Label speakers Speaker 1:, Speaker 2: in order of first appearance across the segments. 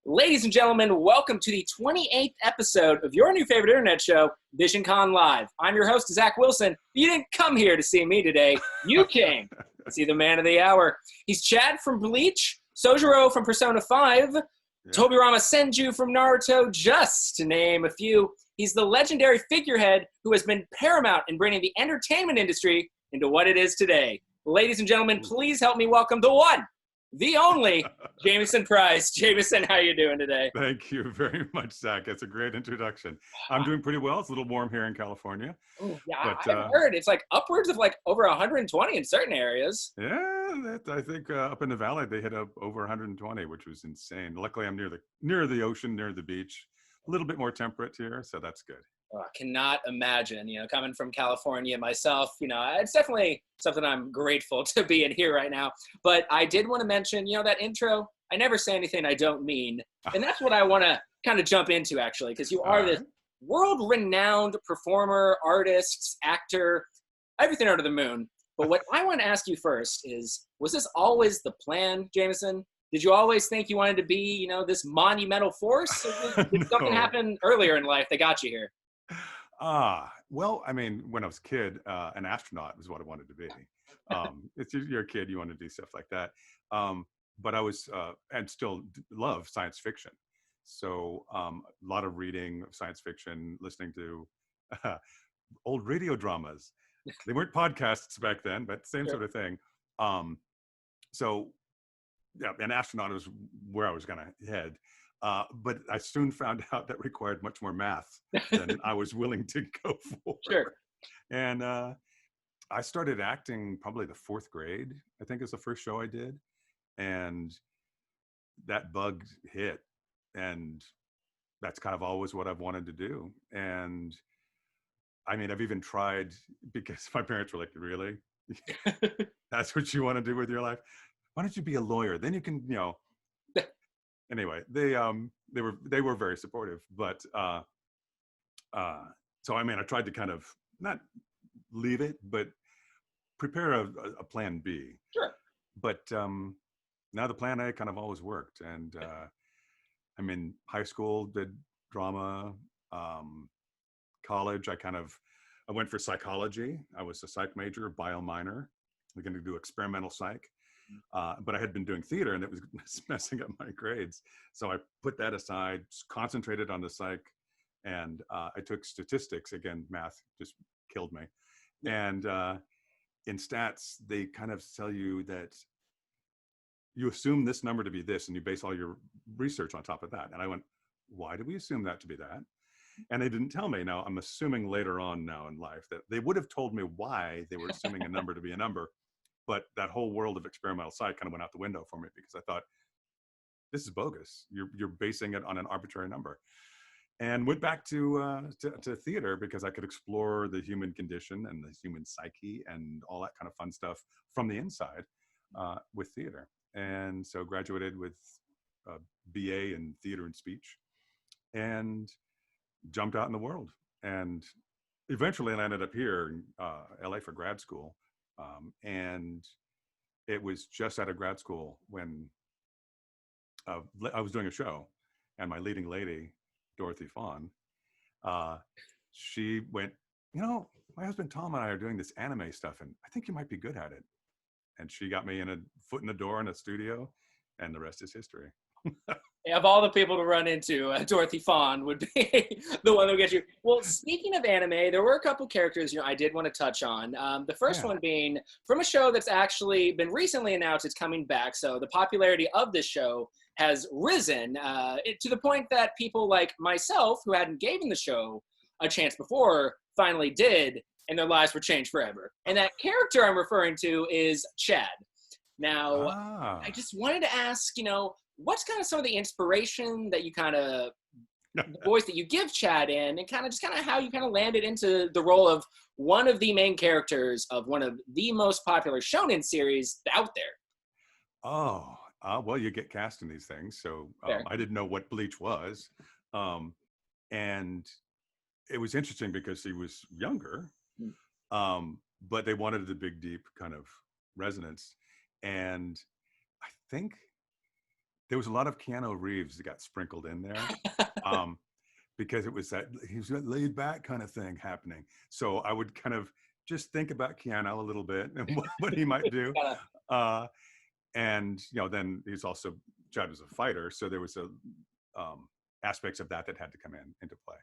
Speaker 1: Ladies and gentlemen, welcome to the 28th episode of your new favorite internet show, Visioncon Live. I'm your host, Zach Wilson. You didn't come here to see me today. You came to see the man of the hour. He's Chad from Bleach, Sojiro from Persona 5, Tobirama Senju from Naruto, just to name a few. He's the legendary figurehead who has been paramount in bringing the entertainment industry into what it is today. Ladies and gentlemen, please help me welcome the one, the only, Jamieson Price. Jamieson, how are you doing today?
Speaker 2: Thank you very much, Zach. That's a great introduction. I'm doing pretty well. It's a little warm here in California.
Speaker 1: Oh, yeah, but, I've heard it's like upwards of like over 120 in certain areas.
Speaker 2: Yeah, I think up in the valley they hit up over 120, which was insane. Luckily, I'm near the ocean, near the beach. A little bit more temperate here, so that's good.
Speaker 1: Oh, I cannot imagine, coming from California myself, it's definitely something I'm grateful to be in here right now. But I did want to mention, that intro, I never say anything I don't mean. And that's what I want to kind of jump into, actually, because you are this world-renowned performer, artist, actor, everything under the moon. But what I want to ask you first is, was this always the plan, Jamieson? Did you always think you wanted to be, this monumental force? Or did something happen earlier in life that got you here?
Speaker 2: Well, I mean, when I was a kid, an astronaut was what I wanted to be. You're a kid, you want to do stuff like that. But I was, and still love science fiction. So a lot of reading of science fiction, listening to old radio dramas. They weren't podcasts back then, but same sort of thing. So yeah, an astronaut is where I was going to head. But I soon found out that required much more math than I was willing to go for.
Speaker 1: Sure.
Speaker 2: And I started acting probably the fourth grade, I think is the first show I did. And that bug hit. And that's kind of always what I've wanted to do. And I mean, I've even tried, because my parents were like, really? That's what you want to do with your life? Why don't you be a lawyer? Then you can, Anyway, they were very supportive, but so I mean, I tried to kind of not leave it, but prepare a plan B.
Speaker 1: Sure.
Speaker 2: But now the plan A kind of always worked, and I mean, high school did drama, college I went for psychology. I was a psych major, bio minor. We're going to do experimental psych. But I had been doing theater and it was messing up my grades. So I put that aside, concentrated on the psych, and I took statistics. Again, math just killed me. And in stats, they kind of tell you that you assume this number to be this and you base all your research on top of that. And I went, why do we assume that to be that? And they didn't tell me. Now, I'm assuming later on now in life that they would have told me why they were assuming a number to be a number. But that whole world of experimental psych kind of went out the window for me, because I thought, this is bogus. You're basing it on an arbitrary number. And went back to theater because I could explore the human condition and the human psyche and all that kind of fun stuff from the inside with theater. And so graduated with a BA in theater and speech and jumped out in the world. And eventually I ended up here in LA for grad school. And it was just out of grad school when I was doing a show, and my leading lady, Dorothy Fawn, she went, my husband Tom and I are doing this anime stuff, and I think you might be good at it. And she got me in a foot in the door in a studio, and the rest is history.
Speaker 1: Of all the people to run into, Dorothy Fawn would be the one that would get you. Well, speaking of anime, there were a couple characters I did want to touch on. The first one being from a show that's actually been recently announced it's coming back. So the popularity of this show has risen to the point that people like myself, who hadn't given the show a chance before, finally did, and their lives were changed forever. And that character I'm referring to is Chad. Now, I just wanted to ask, what's kind of some of the inspiration that you kind of, the voice that you give Chad in, and kind of how you kind of landed into the role of one of the main characters of one of the most popular shonen series out there?
Speaker 2: Well, you get cast in these things. So I didn't know what Bleach was. And it was interesting because he was younger, but they wanted the big, deep kind of resonance. And I think There was a lot of Keanu Reeves that got sprinkled in there. Um, because it was that he was that laid back kind of thing happening. So I would kind of just think about Keanu a little bit and what he might do. Uh, and then he's also judged as a fighter, so there was aspects of that had to come into play.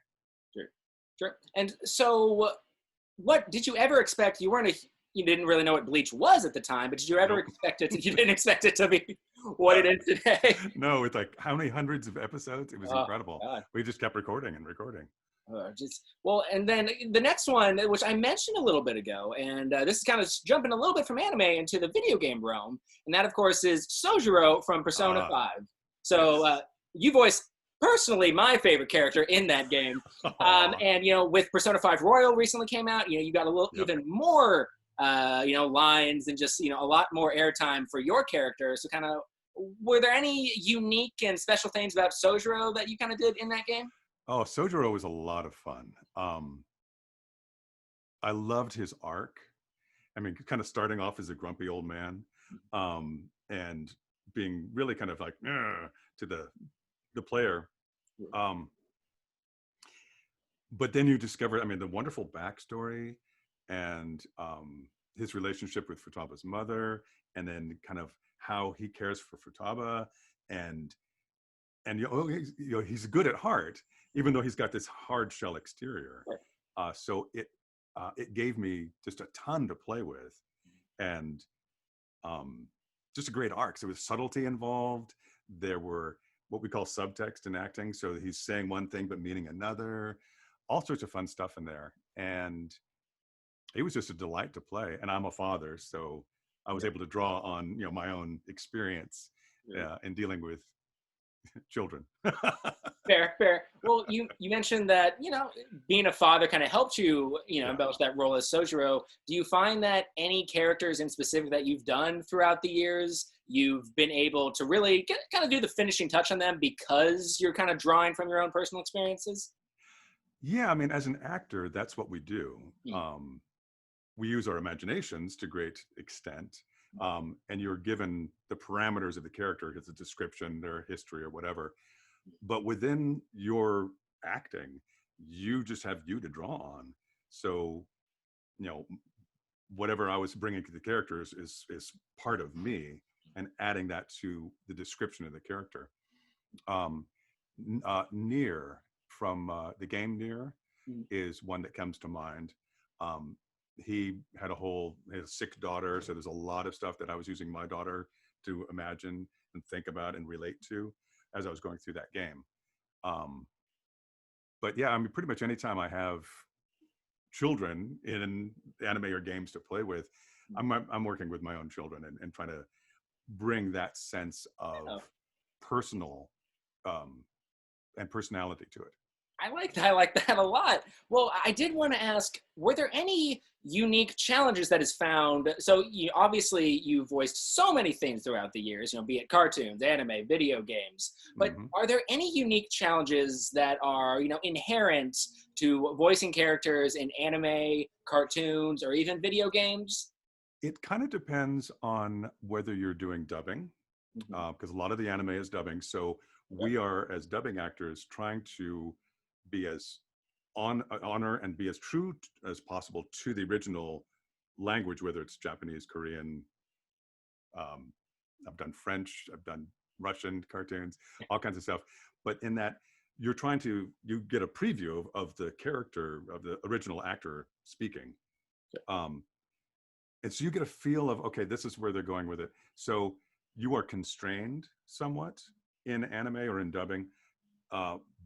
Speaker 1: Sure, sure. And so, what did you ever expect? You didn't really know what Bleach was at the time, but did you ever expect it? You didn't expect it to be what it is today.
Speaker 2: No, with like how many hundreds of episodes? It was incredible.
Speaker 1: God.
Speaker 2: We just kept recording and recording.
Speaker 1: And then the next one, which I mentioned a little bit ago, and this is kind of jumping a little bit from anime into the video game realm, and that, of course, is Sojiro from Persona 5. So
Speaker 2: yes.
Speaker 1: You voiced personally my favorite character in that game, and with Persona 5 Royal recently came out, you got a little even more lines and just a lot more airtime for your character. So kind of, were there any unique and special things about Sojiro that you kind of did in that game?
Speaker 2: Oh, Sojiro was a lot of fun. I loved his arc. I mean, kind of starting off as a grumpy old man, and being really kind of like to the player. But then you discover, the wonderful backstory and his relationship with Futaba's mother, and then kind of how he cares for Futaba, and he's good at heart, even though he's got this hard shell exterior. So it gave me just a ton to play with, and just a great arc. So there was subtlety involved. There were what we call subtext in acting. So he's saying one thing but meaning another. All sorts of fun stuff in there, and it was just a delight to play. And I'm a father, so I was able to draw on my own experience in dealing with children.
Speaker 1: Fair. Well, you mentioned that being a father kind of helped you embellish that role as Sojiro. Do you find that any characters in specific that you've done throughout the years, you've been able to really kind of do the finishing touch on them because you're kind of drawing from your own personal experiences?
Speaker 2: Yeah, as an actor, that's what we do. We use our imaginations to great extent, and you're given the parameters of the character, it's a description, their history or whatever. But within your acting, you just have you to draw on. So, whatever I was bringing to the characters is part of me, and adding that to the description of the character. Nier from the game Nier is one that comes to mind. He had his sick daughter, so there's a lot of stuff that I was using my daughter to imagine and think about and relate to as I was going through that game. But yeah, pretty much anytime I have children in anime or games to play with, I'm working with my own children and trying to bring that sense of personal and personality to it.
Speaker 1: I like that a lot. Well, I did want to ask, were there any unique challenges that is found? So obviously you voiced so many things throughout the years, be it cartoons, anime, video games, but are there any unique challenges that are, inherent to voicing characters in anime, cartoons, or even video games?
Speaker 2: It kind of depends on whether you're doing dubbing, because a lot of the anime is dubbing. So we are, as dubbing actors, trying to be as honor and be as true as possible to the original language, whether it's Japanese, Korean. I've done French, I've done Russian cartoons, all kinds of stuff. But in that, you get a preview of the character of the original actor speaking. And so you get a feel of, okay, this is where they're going with it. So you are constrained somewhat in anime or in dubbing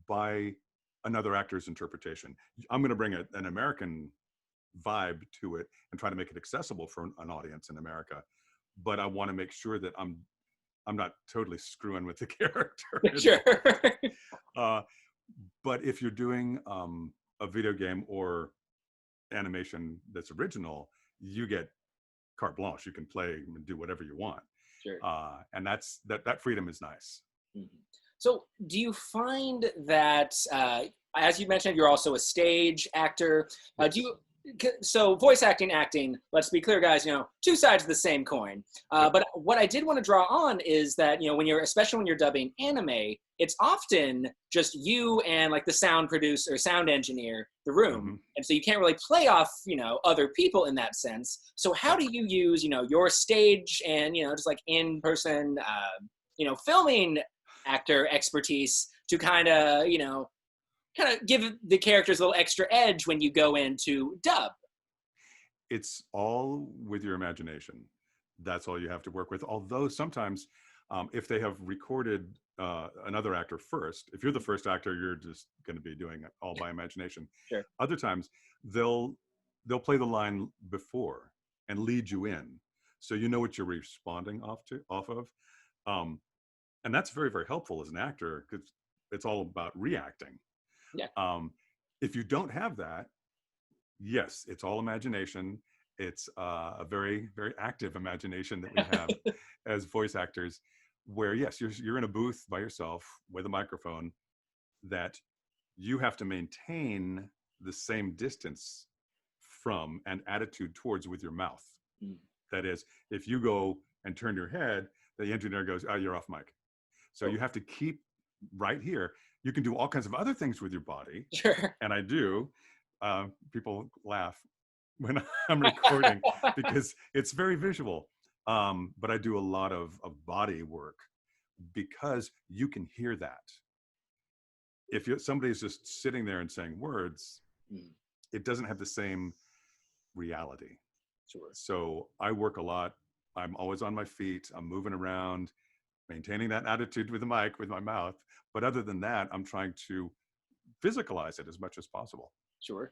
Speaker 2: by another actor's interpretation. I'm going to bring an American vibe to it and try to make it accessible for an audience in America. But I want to make sure that I'm not totally screwing with the character.
Speaker 1: Sure.
Speaker 2: But if you're doing a video game or animation that's original, you get carte blanche. You can play and do whatever you want.
Speaker 1: Sure.
Speaker 2: And that freedom is nice.
Speaker 1: So do you find that, as you mentioned, you're also a stage actor.
Speaker 2: Yes.
Speaker 1: so voice acting, let's be clear, guys, two sides of the same coin. But what I did want to draw on is that, especially when you're dubbing anime, it's often just you and like the sound producer, sound engineer, the room.
Speaker 2: Mm-hmm.
Speaker 1: And so you can't really play off, other people in that sense. So how do you use, your stage and, just like in-person, filming actor expertise to kind of give the characters a little extra edge when you go into dub?
Speaker 2: It's all with your imagination. That's all you have to work with. Although sometimes, if they have recorded another actor first, if you're the first actor, you're just going to be doing it all by imagination.
Speaker 1: Sure.
Speaker 2: Other times, they'll play the line before and lead you in, so you know what you're responding off of, and that's very, very helpful as an actor because it's all about reacting.
Speaker 1: Yeah.
Speaker 2: If you don't have that, yes, it's all imagination. It's a very, very active imagination that we have as voice actors, where yes, you're in a booth by yourself with a microphone that you have to maintain the same distance from and attitude towards with your mouth.
Speaker 1: Mm.
Speaker 2: That is, if you go and turn your head, the engineer goes, "Oh, you're off mic." So you have to keep right here. You can do all kinds of other things with your body.
Speaker 1: Sure.
Speaker 2: And I do. People laugh when I'm recording because it's very visual. But I do a lot of body work because you can hear that. If somebody's just sitting there and saying words, it doesn't have the same reality.
Speaker 1: Sure.
Speaker 2: So I work a lot. I'm always on my feet. I'm moving around, maintaining that attitude with the mic, with my mouth. But other than that, I'm trying to physicalize it as much as possible.
Speaker 1: Sure.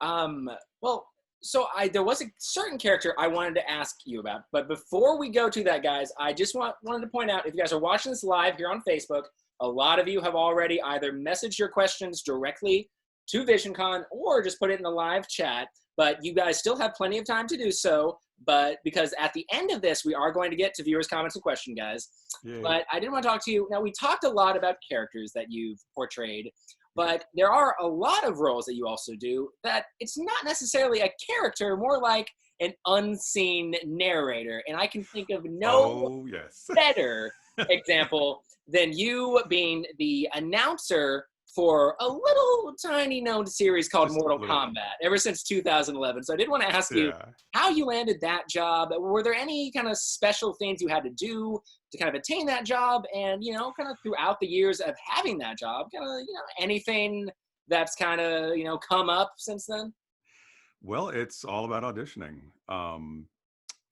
Speaker 1: Well, so there was a certain character I wanted to ask you about, but before we go to that, guys, I just wanted to point out, if you guys are watching this live here on Facebook, a lot of you have already either messaged your questions directly to Visioncon or just put it in the live chat, but you guys still have plenty of time to do so. But because at the end of this, we are going to get to viewers' comments and questions, guys.
Speaker 2: Yay.
Speaker 1: But I did want to talk to you. Now, we talked a lot about characters that you've portrayed, but there are a lot of roles that you also do that it's not necessarily a character, more like an unseen narrator. And I can think of no better example than you being the announcer for a little tiny known series called Mortal Kombat ever since 2011. So I did want to ask you how you landed that job. Were there any kind of special things you had to do to kind of attain that job? And, kind of throughout the years of having that job, kind of, anything that's kind of, come up since then?
Speaker 2: Well, it's all about auditioning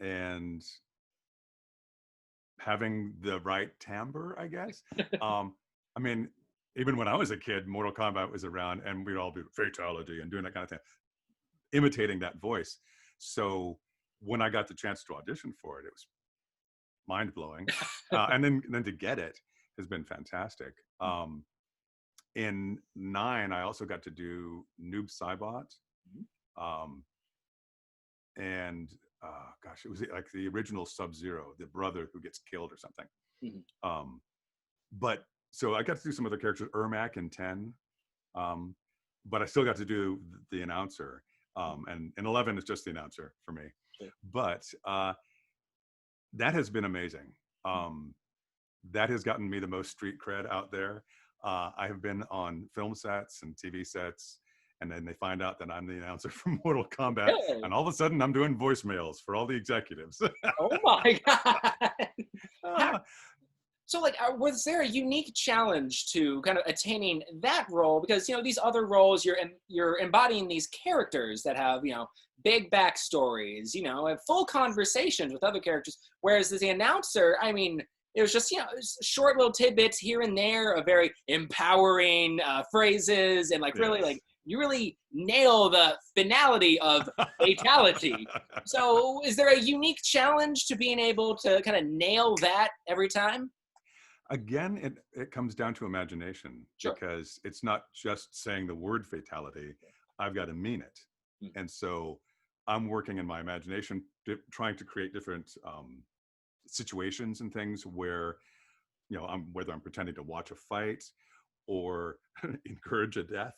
Speaker 2: and having the right timbre, I guess. I mean, even when I was a kid, Mortal Kombat was around and we'd all do fatality and doing that kind of thing, imitating that voice. So when I got the chance to audition for it, it was mind blowing. And then to get it has been fantastic. In 9, I also got to do Noob Saibot. And gosh, it was like the original Sub-Zero, the brother who gets killed or something. But so I got to do some other characters, Ermac in 10, but I still got to do the announcer. And 11 is just the announcer for me. Sure. But that has been amazing. That has gotten me the most street cred out there. I have been on film sets and TV sets, and then they find out that I'm the announcer for Mortal Kombat, and all of a sudden I'm doing voicemails for all the executives.
Speaker 1: Oh my God. So, was there a unique challenge to kind of attaining that role? Because, these other roles, you're embodying these characters that have, big backstories, have full conversations with other characters. Whereas as the announcer, I mean, it was just, short little tidbits here and there of very empowering phrases and really you really nail the finality of fatality. So is there a unique challenge to being able to kind of nail that every time?
Speaker 2: Again, it comes down to imagination.
Speaker 1: Sure.
Speaker 2: Because it's not just saying the word fatality. I've got to mean it. And so I'm working in my imagination, trying to create different situations and things where, whether I'm pretending to watch a fight or encourage a death.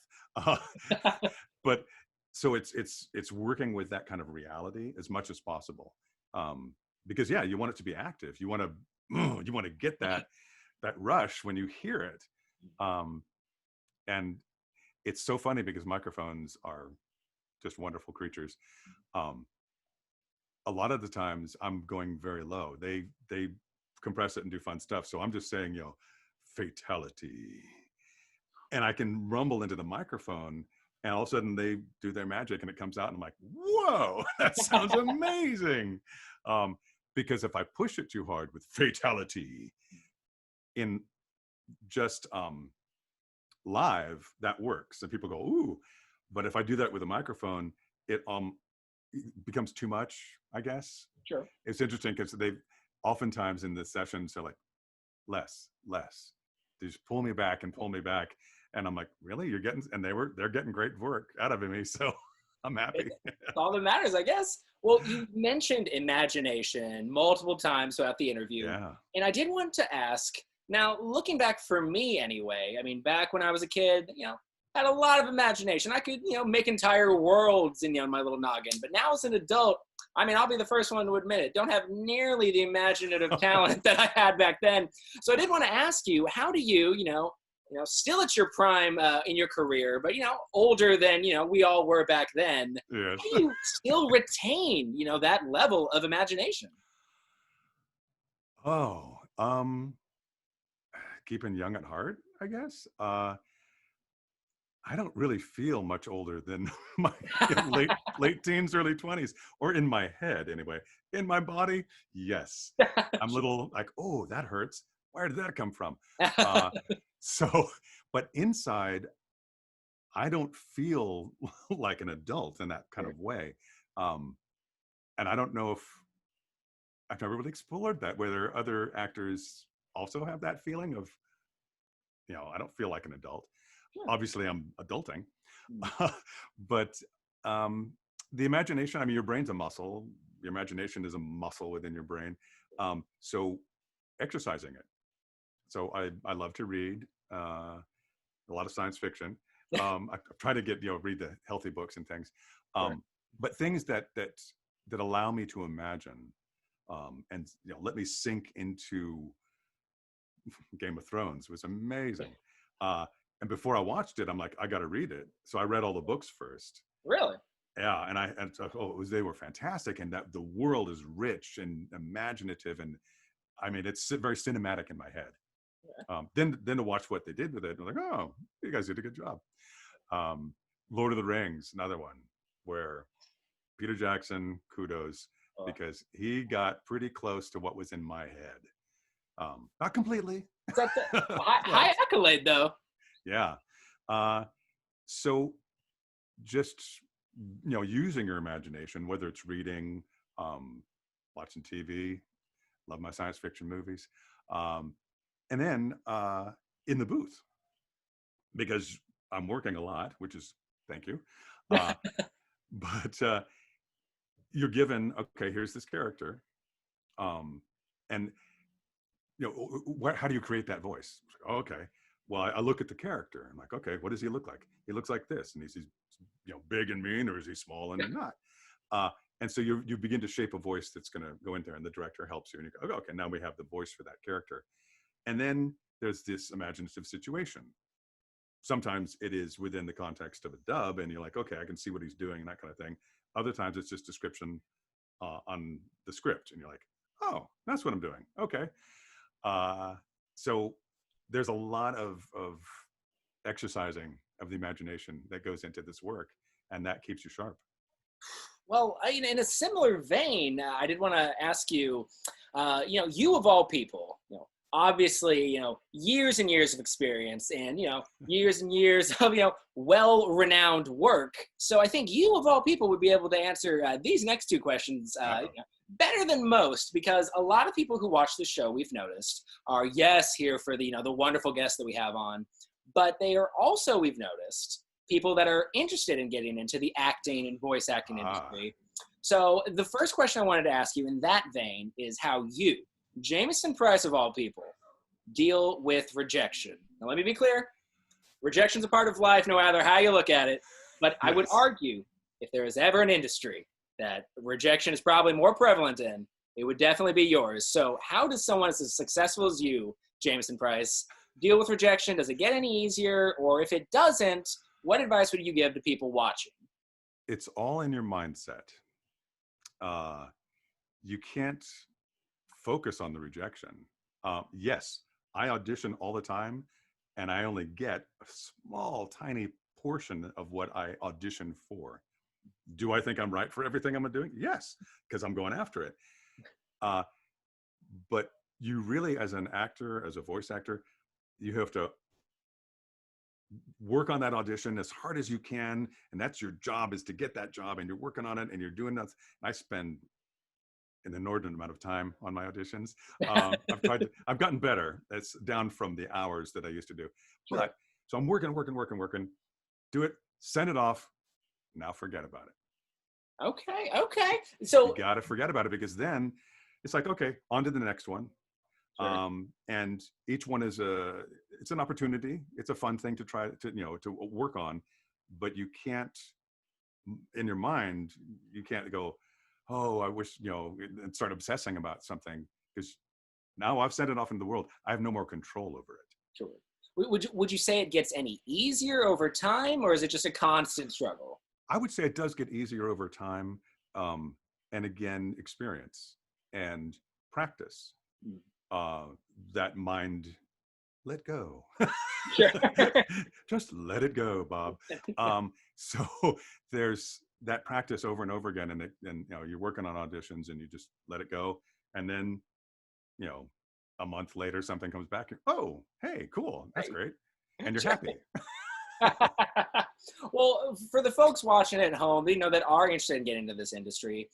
Speaker 2: But so it's working with that kind of reality as much as possible, because yeah, you want it to be active. You want to get that rush when you hear it, and it's so funny because microphones are just wonderful creatures. A lot of the times I'm going very low. They compress it and do fun stuff. So I'm just saying, fatality. And I can rumble into the microphone, and all of a sudden they do their magic and it comes out and I'm like, whoa, that sounds amazing. Because if I push it too hard with fatality in just live, that works. And people go, ooh. But if I do that with a microphone, it becomes too much, I guess.
Speaker 1: Sure.
Speaker 2: It's interesting because they oftentimes in the sessions they're like, less. They just pull me back. And I'm like, really? You're getting, and they're getting great work out of me. So I'm happy.
Speaker 1: That's all that matters, I guess. Well, you mentioned imagination multiple times throughout the interview.
Speaker 2: Yeah.
Speaker 1: And I did want to ask, now looking back for me anyway, I mean, back when I was a kid, had a lot of imagination. I could, make entire worlds in my little noggin. But now as an adult, I mean, I'll be the first one to admit it, don't have nearly the imaginative talent that I had back then. So I did want to ask you, how do you, still at your prime in your career, but, older than, we all were back then,
Speaker 2: Yes.
Speaker 1: how do you still retain, that level of imagination?
Speaker 2: Oh, keeping young at heart, I guess. I don't really feel much older than my late teens, early 20s, or in my head anyway. In my body, yes. I'm little like, oh, that hurts. Where did that come from? But inside, I don't feel like an adult in that kind of way. And I don't know if I've never really explored that, whether other actors also have that feeling of, I don't feel like an adult.
Speaker 1: Sure.
Speaker 2: Obviously I'm adulting, but the imagination, I mean, your brain's a muscle. Your imagination is a muscle within your brain. So exercising it. So I love to read a lot of science fiction. I try to get, read the healthy books and things,
Speaker 1: Sure.
Speaker 2: but things that allow me to imagine, and let me sink into Game of Thrones was amazing. And before I watched it, I'm like, I got to read it. So I read all the books first.
Speaker 1: Really?
Speaker 2: Yeah, and they were fantastic, and that the world is rich and imaginative, and I mean, it's very cinematic in my head. Yeah. Then to watch what they did with it, I'm like, oh, you guys did a good job. Lord of the Rings, another one where Peter Jackson, kudos, because he got pretty close to what was in my head. Not completely.
Speaker 1: High accolade, though.
Speaker 2: Yeah. So just, using your imagination, whether it's reading, watching TV, love my science fiction movies, and then in the booth, because I'm working a lot, which is, thank you. But you're given, okay, here's this character. And, how do you create that voice? Okay. Well, I look at the character. I'm like, okay, what does he look like? He looks like this. And he's big and mean, or is he small and not? And so you begin to shape a voice that's going to go in there, and the director helps you. And you go, okay, now we have the voice for that character. And then there's this imaginative situation. Sometimes it is within the context of a dub, and you're like, okay, I can see what he's doing and that kind of thing. Other times it's just description on the script, and you're like, oh, that's what I'm doing. Okay. So there's a lot of exercising of the imagination that goes into this work, and that keeps you sharp.
Speaker 1: Well, in a similar vein, I did want to ask you, you of all people, obviously, years and years of experience and, years and years of, well-renowned work. So I think you of all people would be able to answer these next two questions better than most, because a lot of people who watch the show, we've noticed, are, yes, here for the, the wonderful guests that we have on, but they are also, we've noticed, people that are interested in getting into the acting and voice acting industry. So the first question I wanted to ask you in that vein is how you, Jamieson Price of all people, deal with rejection. Now, let me be clear. Rejection's a part of life, no matter how you look at it. But yes. I would argue if there is ever an industry that rejection is probably more prevalent in, it would definitely be yours. So how does someone as successful as you, Jamieson Price, deal with rejection? Does it get any easier? Or if it doesn't, what advice would you give to people watching?
Speaker 2: It's all in your mindset. You can't focus on the rejection. Yes, I audition all the time, and I only get a small, tiny portion of what I audition for. Do I think I'm right for everything I'm doing? Yes, because I'm going after it. But you really, as an actor, as a voice actor, you have to work on that audition as hard as you can, and that's your job, is to get that job, and you're working on it, and you're doing that. I spend an inordinate amount of time on my auditions. I've gotten better. It's down from the hours that I used to do.
Speaker 1: Sure.
Speaker 2: But so I'm working, do it, send it off. Now forget about it.
Speaker 1: Okay. So
Speaker 2: you got to forget about it, because then it's like, okay, on to the next one.
Speaker 1: Sure.
Speaker 2: And each one is it's an opportunity. It's a fun thing to try to work on, but you can't, in your mind, you can't go, oh, I wish, and start obsessing about something, because now I've sent it off into the world. I have no more control over it.
Speaker 1: Sure. Would you say it gets any easier over time, or is it just a constant struggle?
Speaker 2: I would say it does get easier over time. And again, experience and practice. That mind, let go.
Speaker 1: Sure.
Speaker 2: Just let it go, Bob. So there's that practice over and over again, and you're working on auditions, and you just let it go, and then a month later something comes back. Oh, hey, cool, that's great, and you're happy.
Speaker 1: Well, for the folks watching at home, that are interested in getting into this industry,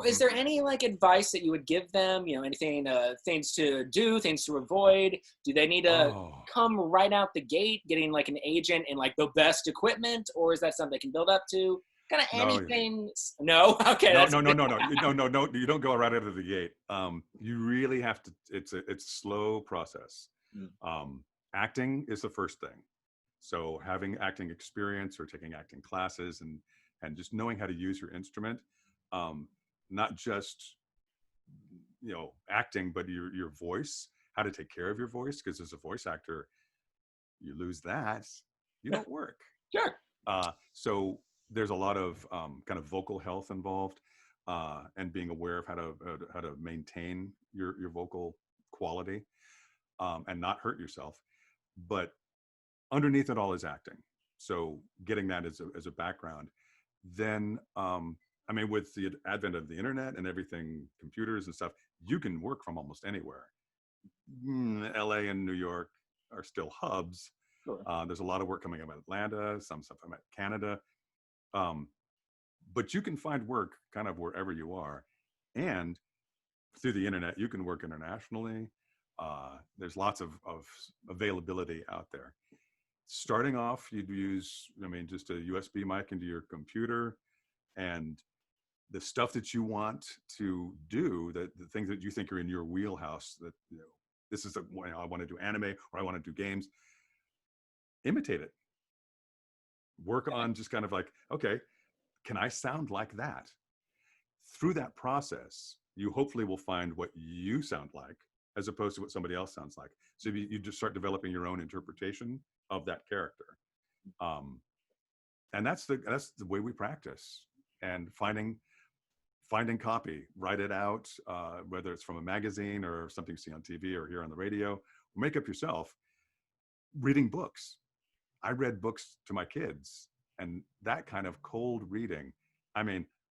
Speaker 1: is there any advice that you would give them? Anything, things to do, things to avoid? Do they need to come right out the gate, getting an agent and the best equipment, or is that something they can build up to? Kind of anything? No. Okay.
Speaker 2: No. You don't go right out of the gate. You really have to. It's a slow process. Acting is the first thing. So having acting experience or taking acting classes and just knowing how to use your instrument, not just acting, but your voice, how to take care of your voice, because as a voice actor, you lose that, you don't work.
Speaker 1: Sure.
Speaker 2: So there's a lot of kind of vocal health involved, and being aware of how to maintain your vocal quality, and not hurt yourself. But underneath it all is acting. So getting that as a background, then with the advent of the internet and everything, computers and stuff, you can work from almost anywhere. LA and New York are still hubs.
Speaker 1: Sure.
Speaker 2: There's a lot of work coming out of Atlanta, some stuff from Canada. But you can find work kind of wherever you are. And through the internet, you can work internationally. There's lots of availability out there. Starting off, you'd use, just a USB mic into your computer, and the stuff that you want to do, the things that you think are in your wheelhouse, that this is the way I want to do anime, or I want to do games, imitate it. Work on just kind of okay, can I sound like that? Through that process, you hopefully will find what you sound like, as opposed to what somebody else sounds like. So you just start developing your own interpretation of that character. And that's the way we practice, and finding copy, write it out, whether it's from a magazine or something you see on TV or hear on the radio, or make up yourself. Reading books. I read books to my kids, and that kind of cold reading. I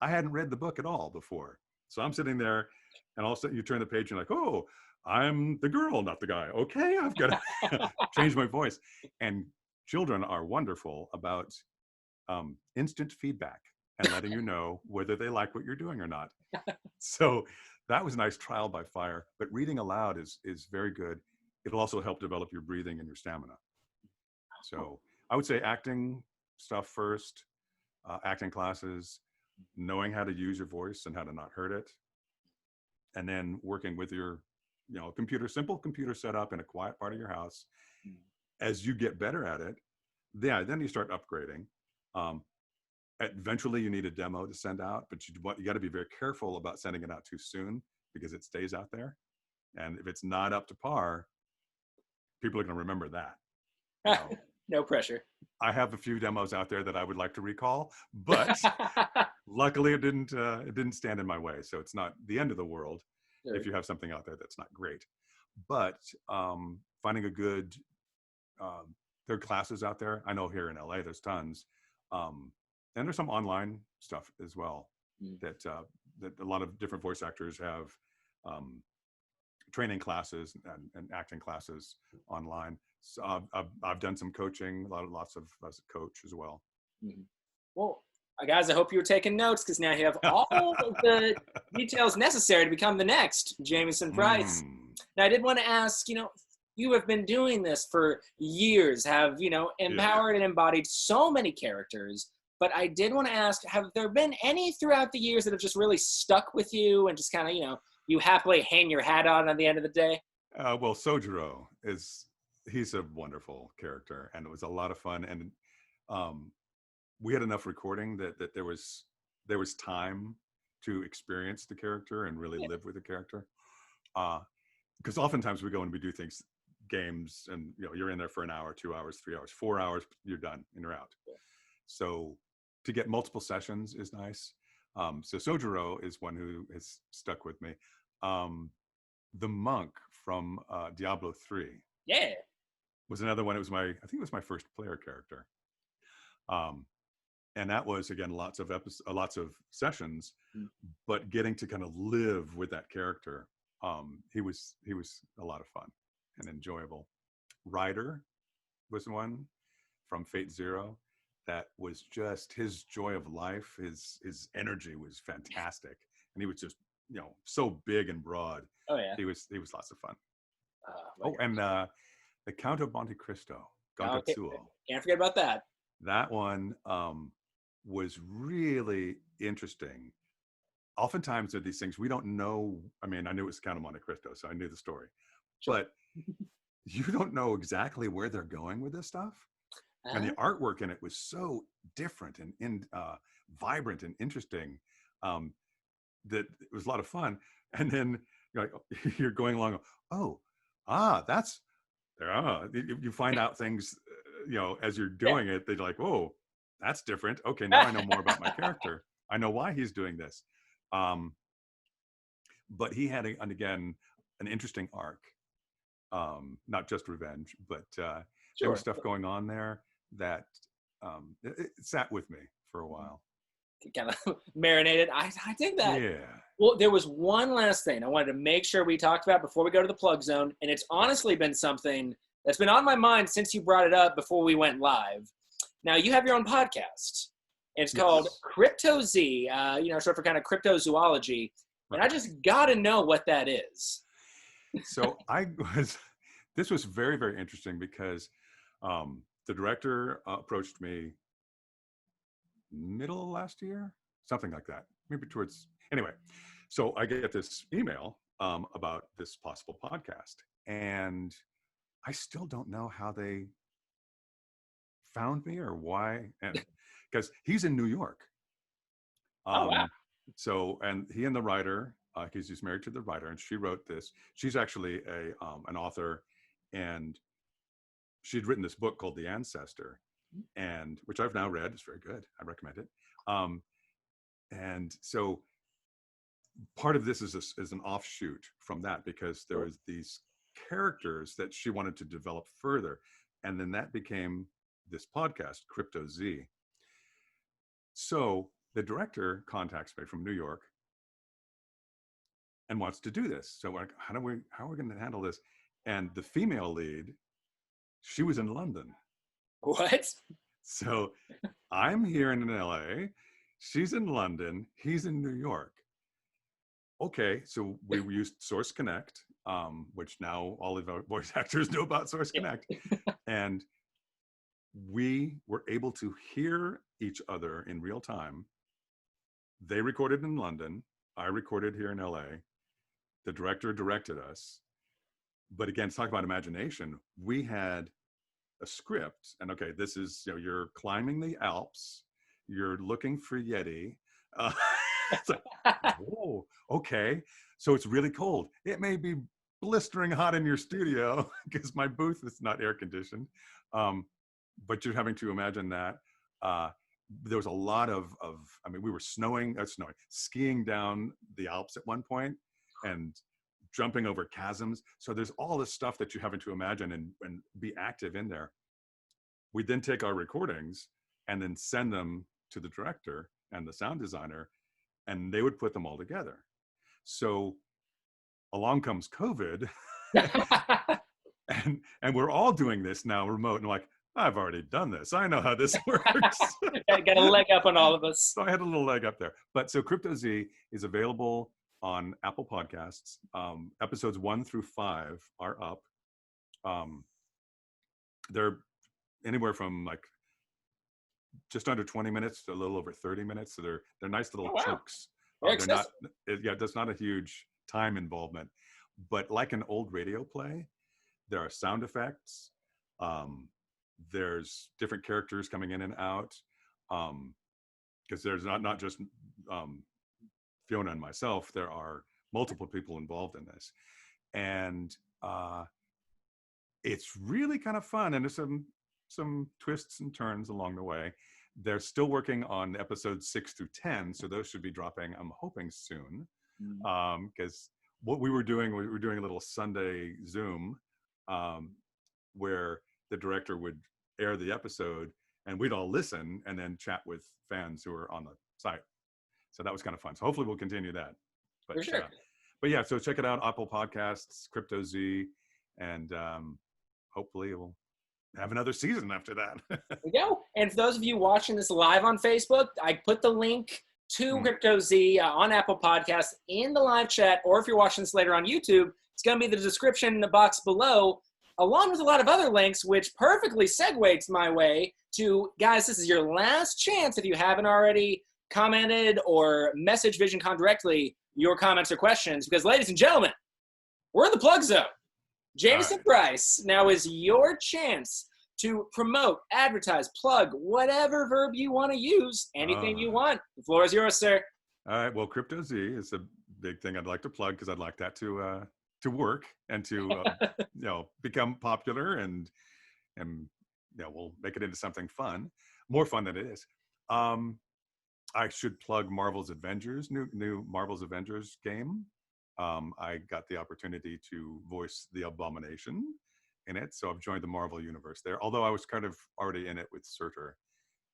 Speaker 2: hadn't read the book at all before. So I'm sitting there, and all of a sudden you turn the page and oh, I'm the girl, not the guy. Okay, I've got to change my voice. And children are wonderful about instant feedback and letting you know whether they like what you're doing or not. So that was a nice trial by fire. But reading aloud is very good. It'll also help develop your breathing and your stamina. So I would say acting stuff first, acting classes, knowing how to use your voice and how to not hurt it, and then working with your simple computer setup in a quiet part of your house. As you get better at it, then you start upgrading. eventually you need a demo to send out, but you got to be very careful about sending it out too soon because it stays out there. And if it's not up to par, people are going to remember that. You know,
Speaker 1: no pressure.
Speaker 2: I have a few demos out there that I would like to recall, but luckily it didn't stand in my way. So it's not the end of the world
Speaker 1: Sure.
Speaker 2: if you have something out there that's not great. But finding a good, there are classes out there. I know here in LA there's tons, and there's some online stuff as well that that a lot of different voice actors have training classes and acting classes online. So I've done some coaching, lots of as a coach as well.
Speaker 1: Well, guys, I hope you were taking notes because now you have all of the details necessary to become the next Jamieson Price. Now, I did want to ask, you have been doing this for years, have, empowered and embodied so many characters. But I did want to ask, have there been any throughout the years that have just really stuck with you and just kind of, you happily hang your hat on at the end of the day?
Speaker 2: Well, Sojiro he's a wonderful character, and it was a lot of fun. And we had enough recording that there was time to experience the character and really live with the character. Because oftentimes we go and we do things, games, and you're in there for an hour, 2 hours, 3 hours, 4 hours, you're done and you're out. So to get multiple sessions is nice. So Sojiro is one who has stuck with me. The monk from Diablo 3 was another one. I think it was my first player character. And that was, again, lots of sessions, but getting to kind of live with that character. He was a lot of fun and enjoyable. Ryder was one from Fate Zero. That was just his joy of life. His energy was fantastic, and he was just so big and broad.
Speaker 1: Oh yeah,
Speaker 2: he was lots of fun. And the Count of Monte Cristo, Gontatsuo.
Speaker 1: Can't forget about that.
Speaker 2: That one was really interesting. Oftentimes there are these things we don't know. I mean, I knew it was Count of Monte Cristo, so I knew the story, but you don't know exactly where they're going with this stuff. And the artwork in it was so different and vibrant and interesting that it was a lot of fun. And then you're going along, that's you find out things, as you're doing it. They're like, oh, that's different. Okay, now I know more about my character. I know why he's doing this. But he had, again, an interesting arc, not just revenge, but there was stuff going on there that it sat with me for a while.
Speaker 1: Kind of marinated. I think that.
Speaker 2: Yeah.
Speaker 1: Well, there was one last thing I wanted to make sure we talked about before we go to the plug zone, and it's honestly been something that's been on my mind since you brought it up before we went live. Now, you have your own podcast. It's called CryptoZ, short for kind of cryptozoology. And I just got to know what that is.
Speaker 2: So this was very, very interesting because the director approached me middle of last year, something like that, maybe anyway. So I get this email about this possible podcast, and I still don't know how they found me or why, and because he's in New York.
Speaker 1: Wow.
Speaker 2: So, and he and the writer, he's married to the writer, and she wrote this. She's actually an author, and she'd written this book called The Ancestor, and which I've now read. It's very good. I recommend it. And so part of this is an offshoot from that, because there was these characters that she wanted to develop further. And then that became this podcast, CryptoZ. So the director contacts me from New York and wants to do this. So we're like, how are we going to handle this? And the female lead, she was in London.
Speaker 1: What?
Speaker 2: So I'm here in LA, she's in London, he's in New York. Okay, so we used Source Connect, which now all of our voice actors know about Source Connect. And we were able to hear each other in real time. They recorded in London, I recorded here in LA. The director directed us. But again, talk about imagination. We had a script, and okay, this is, you're climbing the Alps, you're looking for Yeti. It's like, whoa, okay. So it's really cold. It may be blistering hot in your studio because my booth is not air conditioned. But you're having to imagine that. There was a lot of I mean, we were skiing down the Alps at one point and jumping over chasms. So there's all this stuff that you're having to imagine and be active in there. We then take our recordings and then send them to the director and the sound designer, and they would put them all together. So along comes COVID, and we're all doing this now remote. And like, I've already done this. I know how this works.
Speaker 1: Got a leg up on all of us.
Speaker 2: So I had a little leg up there. But so CryptoZ is available on Apple Podcasts. Episodes 1 through 5 are up. They're anywhere from like just under 20 minutes to a little over 30 minutes. So they're nice little chunks. They're not, there's not a huge time involvement. But like an old radio play, there are sound effects. There's different characters coming in and out. Because there's not just Fiona and myself, there are multiple people involved in this. And it's really kind of fun. And there's some twists and turns along the way. They're still working on episodes 6 through 10. So those should be dropping, I'm hoping, soon. Because what we were doing a little Sunday Zoom where the director would air the episode and we'd all listen and then chat with fans who are on the site. So that was kind of fun. So hopefully we'll continue that. But,
Speaker 1: for sure.
Speaker 2: But yeah, so check it out, Apple Podcasts, CryptoZ, and hopefully we'll have another season after that.
Speaker 1: There we go. And for those of you watching this live on Facebook, I put the link to CryptoZ on Apple Podcasts in the live chat, or if you're watching this later on YouTube, it's going to be the description in the box below, along with a lot of other links, which perfectly segues my way to, guys, this is your last chance, if you haven't already commented or messaged Visioncon directly your comments or questions, because, ladies and gentlemen, we're in the plug zone. Jamieson Price, now is your chance to promote, advertise, plug, whatever verb you want to use, anything you want. The floor is yours, sir.
Speaker 2: All right. Well, CryptoZ is a big thing I'd like to plug because I'd like that to work and to become popular and we'll make it into something fun, more fun than it is. I should plug Marvel's Avengers, new Marvel's Avengers game. I got the opportunity to voice the Abomination in it, so I've joined the Marvel universe there. Although I was kind of already in it with Surtur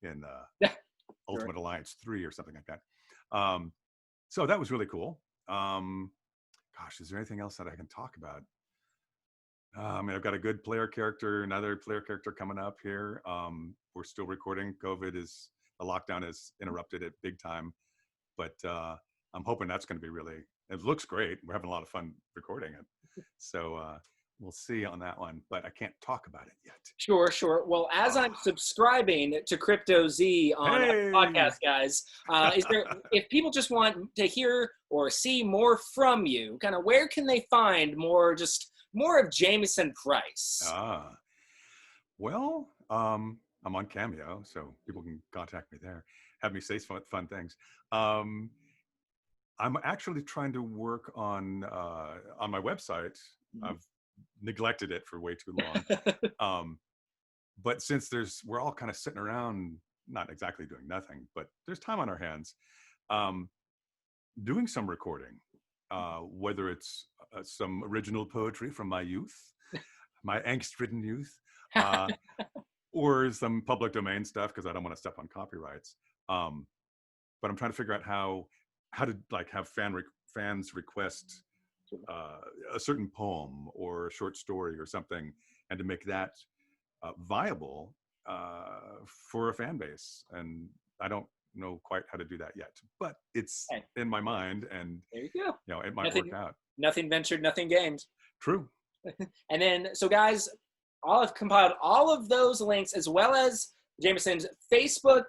Speaker 2: in Ultimate Alliance 3 or something like that. So that was really cool. Gosh, is there anything else that I can talk about? I mean, I've got a good another player character coming up here. We're still recording. The lockdown has interrupted it big time, but I'm hoping that's going to be it looks great. We're having a lot of fun recording it. So we'll see on that one, but I can't talk about it yet.
Speaker 1: Sure. Well, as I'm subscribing to CryptoZ on podcast, guys, if people just want to hear or see more from you, kind of where can they find more of Jamieson Price?
Speaker 2: Well, I'm on Cameo, so people can contact me there, have me say fun things. I'm actually trying to work on my website. I've neglected it for way too long. But since we're all kind of sitting around, not exactly doing nothing, but there's time on our hands, doing some recording, whether it's some original poetry from my youth, my angst-ridden youth, or some public domain stuff because I don't want to step on copyrights. But I'm trying to figure out how to have fans request a certain poem or a short story or something, and to make that viable for a fan base. And I don't know quite how to do that yet, but it's in my mind, and
Speaker 1: there you go.
Speaker 2: It might work out.
Speaker 1: Nothing ventured, nothing gained.
Speaker 2: True.
Speaker 1: And then, so guys, I've compiled all of those links, as well as Jamieson's Facebook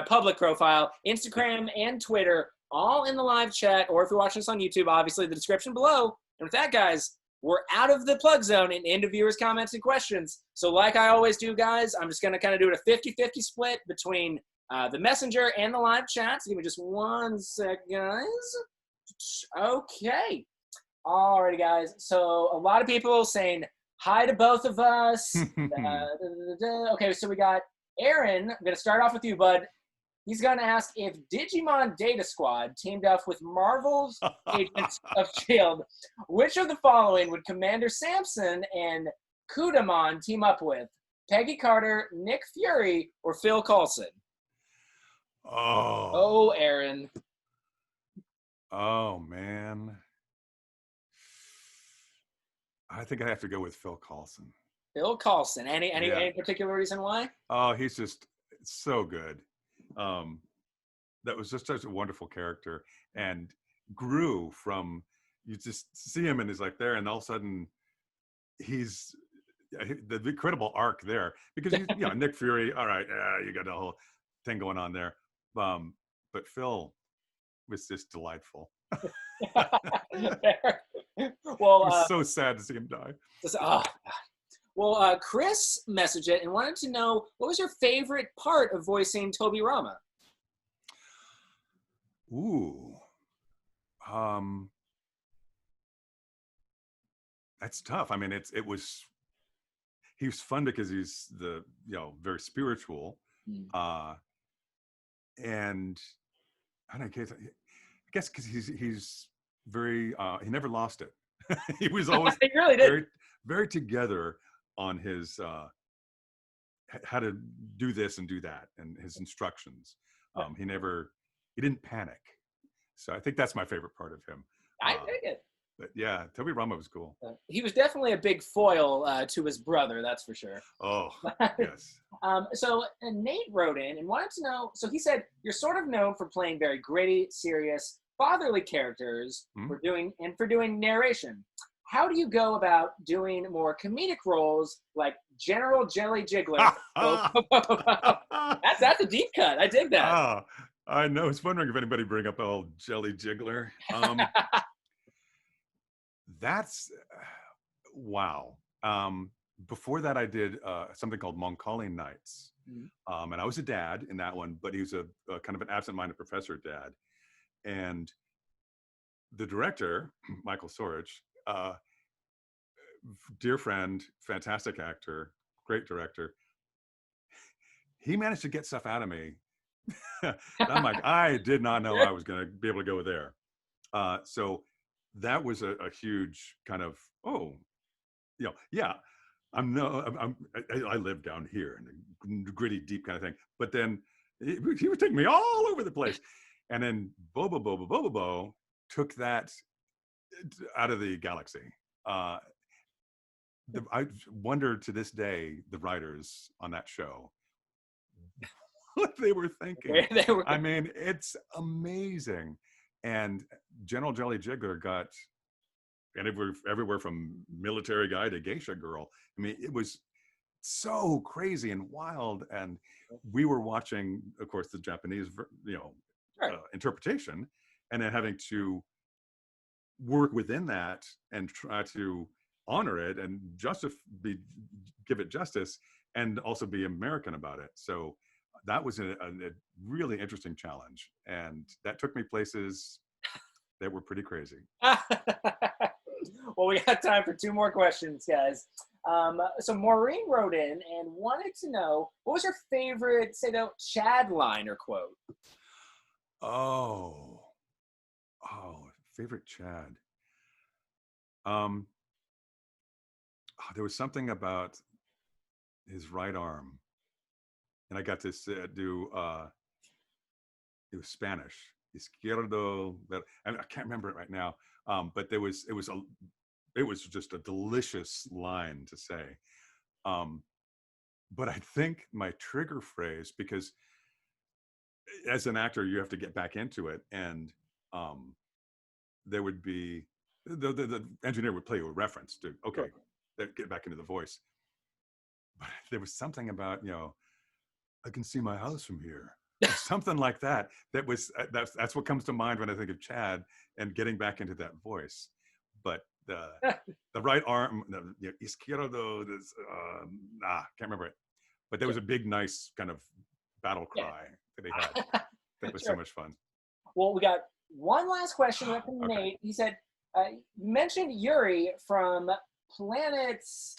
Speaker 1: public profile, Instagram, and Twitter, all in the live chat, or if you're watching this on YouTube, obviously the description below. And with that, guys, we're out of the plug zone and into viewers' comments and questions. So like I always do, guys, I'm just going to kind of do it a 50-50 split between the messenger and the live chat. So give me just one sec, guys. Okay. Alrighty, guys. So a lot of people saying hi to both of us. Okay, so we got Aaron. I'm going to start off with you, bud. He's going to ask if Digimon Data Squad teamed up with Marvel's Agents of S.H.I.E.L.D., which of the following would Commander Samson and Kudamon team up with? Peggy Carter, Nick Fury, or Phil Coulson? Oh, Aaron.
Speaker 2: Oh, man. I think I have to go with Phil Coulson.
Speaker 1: Phil Coulson. Any particular reason why?
Speaker 2: Oh, he's just so good. That was just such a wonderful character, and grew from, you just see him and he's like there, and all of a sudden he's the incredible arc there, because Nick Fury, all right, you got the whole thing going on there, but Phil was just delightful.
Speaker 1: Well,
Speaker 2: it was so sad to see him die.
Speaker 1: Well, Chris messaged it and wanted to know, what was your favorite part of voicing Toby Rama?
Speaker 2: Ooh. That's tough. I mean, he was fun because he's very spiritual. And I don't know, I guess because he's very, he never lost it. He was always
Speaker 1: he really did.
Speaker 2: very, very together on his, how to do this and do that, and his instructions. He didn't panic. So I think that's my favorite part of him.
Speaker 1: I dig it.
Speaker 2: But yeah, Toby Rama was cool.
Speaker 1: He was definitely a big foil to his brother, that's for sure.
Speaker 2: Oh, yes.
Speaker 1: So Nate wrote in and wanted to know, so he said, you're sort of known for playing very gritty, serious, fatherly characters for doing narration. How do you go about doing more comedic roles like General Jelly Jiggler? That's a deep cut. I dig that.
Speaker 2: I know. I was wondering if anybody bring up old Jelly Jiggler. That's wow. Before that, I did something called Moncauley Nights, and I was a dad in that one, but he was a kind of an absent-minded professor dad. And the director, Michael Sorich, dear friend, fantastic actor, great director. He managed to get stuff out of me. I'm like, I did not know I was going to be able to go there. So that was a huge kind of, I live down here in the gritty, deep kind of thing. But then he was taking me all over the place. And then Bobo took that out of the galaxy. I wonder to this day, the writers on that show, what they were thinking. I mean, it's amazing. And General Jelly Jiggler got everywhere from military guy to geisha girl. I mean, it was so crazy and wild. And we were watching, of course, the Japanese, interpretation, and then having to work within that and try to honor it and give it justice, and also be American about it. So that was a really interesting challenge, and that took me places that were pretty crazy.
Speaker 1: Well, we got time for 2 more questions, guys. So Maureen wrote in and wanted to know, what was your favorite, Chad line or quote?
Speaker 2: Oh, favorite Chad. There was something about his right arm, and I got to do it was Spanish, izquierdo. I can't remember it right now, but it was just a delicious line to say. But I think my trigger phrase, because as an actor you have to get back into it, and there would be the engineer would play a reference to get back into the voice. But there was something about, I can see my house from here, or something like that. That's what comes to mind when I think of Chad and getting back into that voice. But the right arm, izquierdo, can't remember it. But there was a big, nice kind of battle cry that he had. That was
Speaker 1: Sure.
Speaker 2: so much fun.
Speaker 1: Well, we got one last question from
Speaker 2: Okay.
Speaker 1: Nate. He said, you mentioned Yuri from Planets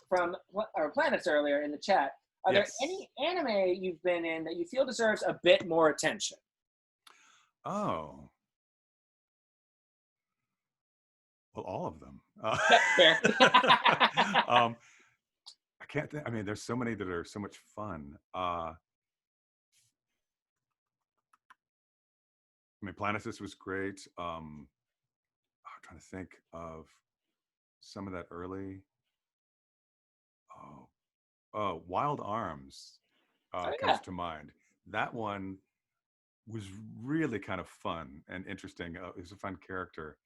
Speaker 1: earlier in the chat. Are
Speaker 2: Yes.
Speaker 1: there any anime you've been in that you feel deserves a bit more attention?
Speaker 2: Oh. Well, all of them.
Speaker 1: Fair.
Speaker 2: I can't think. I mean, there's so many that are so much fun. I mean, Planetus was great. I'm trying to think of some of that early. Wild Arms comes to mind. That one was really kind of fun and interesting. It was a fun character,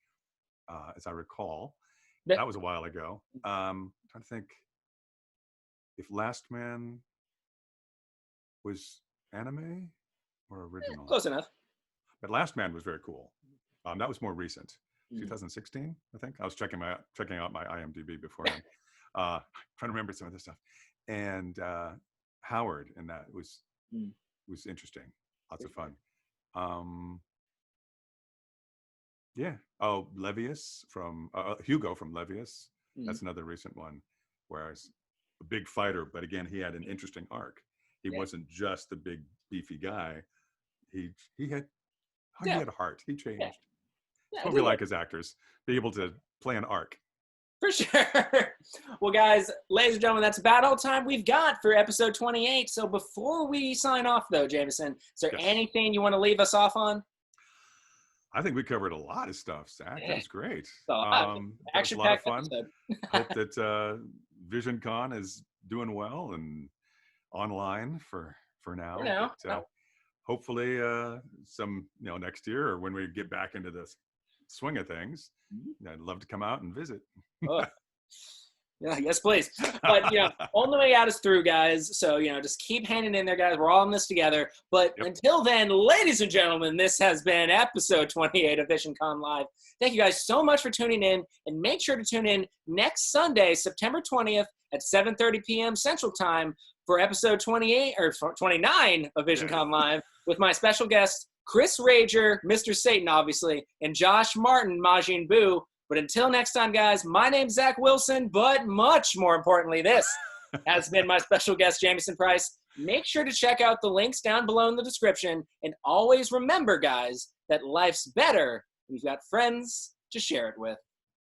Speaker 2: as I recall. That was a while ago. Trying to think if Last Man was anime or original.
Speaker 1: Close enough.
Speaker 2: But Last Man was very cool. That was more recent, 2016, I think. I was checking out my IMDb beforehand, trying to remember some of this stuff. And Howard in that was interesting. Lots of fun. Yeah. Oh, Levius from Hugo from Levius. That's another recent one. Whereas a big fighter, but again, he had an interesting arc. He wasn't just the big beefy guy. He had a heart. He changed. That's what we like as actors, be able to play an arc.
Speaker 1: For sure. Well, guys, ladies and gentlemen, that's about all time we've got for episode 28. So before we sign off, though, Jamieson, is there anything you want to leave us off on?
Speaker 2: I think we covered a lot of stuff, Zach. That was great.
Speaker 1: So,
Speaker 2: that was a lot of fun. Hope that Visioncon is doing well and online for now. But, hopefully, some next year or when we get back into the swing of things, I'd love to come out and visit.
Speaker 1: Yeah, yes, please. But only way out is through, guys. So just keep hanging in there, guys. We're all in this together. But until then, ladies and gentlemen, this has been episode 28 of Visioncon Live. Thank you guys so much for tuning in, and make sure to tune in next Sunday, September 20th at 7:30 p.m. Central Time for episode 28 or 29 of Visioncon Live with my special guest Chris Rager, Mr. Satan, obviously, and Josh Martin, Majin Buu. But until next time, guys, my name's Zach Wilson, but much more importantly, this has been my special guest, Jamieson Price. Make sure to check out the links down below in the description. And always remember, guys, that life's better when you've got friends to share it with.